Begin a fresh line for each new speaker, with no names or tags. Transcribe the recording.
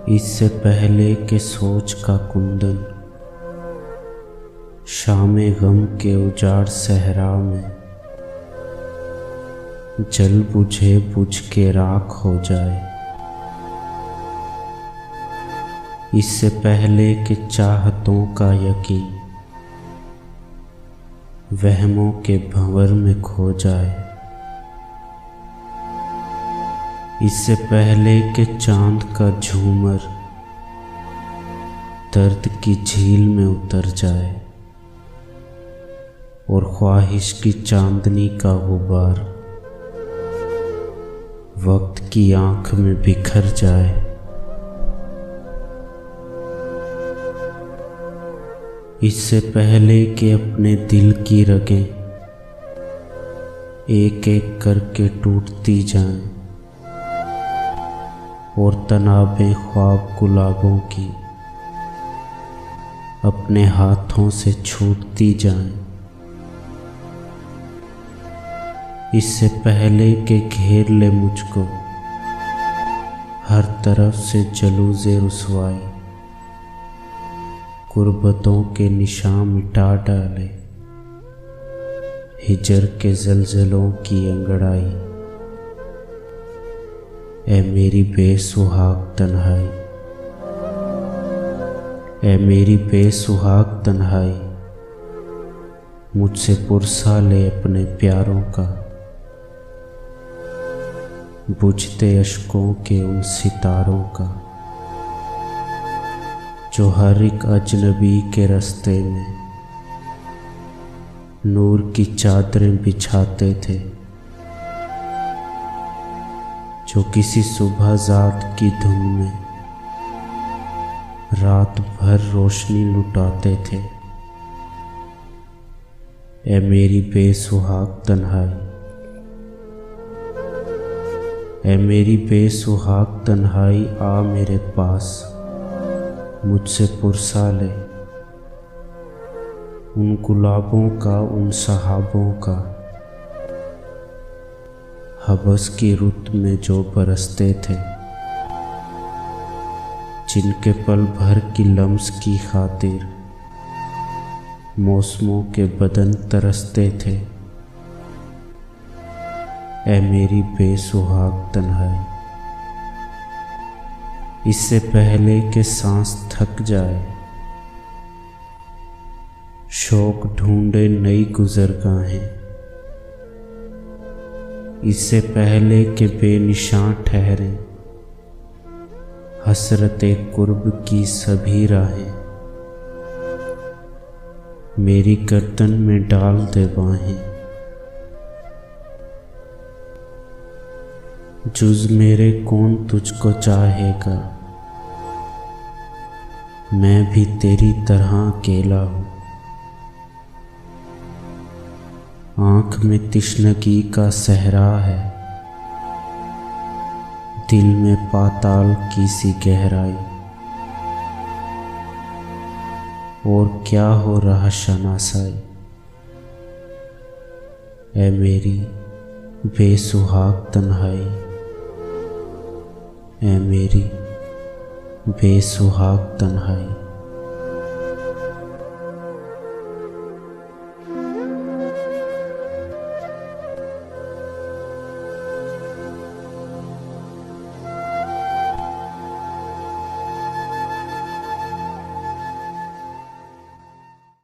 इससे पहले के सोच का कुंदन शामे गम के उजाड़ सहरा में जल बुझे बुझ के राख हो जाए। इससे पहले कि चाहतों का यकीन वहमों के भंवर में खो जाए। इससे पहले कि चांद का झूमर दर्द की झील में उतर जाए और ख्वाहिश की चांदनी का गुबार वक्त की आंख में बिखर जाए। इससे पहले कि अपने दिल की रगें एक एक करके टूटती जाएं और तनाबें ख्वाब गुलाबों की अपने हाथों से छूटती जाएं। इससे पहले कि घेर ले मुझको हर तरफ से जलूज़े रुसवाई, गुर्बतों के निशान मिटा डाले हिजर के ज़लज़लों की अंगड़ाई। ऐ मेरी बेसुहाग तन्हाई, ऐ मेरी बेसुहाग तन्हाई, मुझसे पुरसा ले अपने प्यारों का बुझते अश्कों के उन सितारों का जो हर एक अजनबी के रास्ते में नूर की चादरें बिछाते थे, जो किसी सुबह ज़ात की धुन में रात भर रोशनी लुटाते थे। ऐ मेरी बेसुहाग तन्हाई, ऐ मेरी बेसुहाग तन्हाई, आ मेरे पास मुझसे पुरसा ले उन गुलाबों का, उन सहाबों का हबस की रुत में जो बरसते थे, जिनके पल भर की लम्स की खातिर मौसमों के बदन तरसते थे। ऐ मेरी बेसुहाग तन्हाई, इससे पहले कि सांस थक जाए शौक ढूंढे नई गुज़रगाहें, इससे पहले कि बेनिशान ठहरे हसरते कुर्ब की सभी राहें, मेरी गर्दन में डाल दे बाहें, जुज़ मेरे कौन तुझको चाहेगा, मैं भी तेरी तरह अकेला हूँ। आँख में तिश्नगी का सहरा है, दिल में पाताल की सी गहराई, और क्या हो रहा शनासाई। ऐ मेरी बेसुहाग तन्हाई, ऐ मेरी बेसुहाग तन्हाई।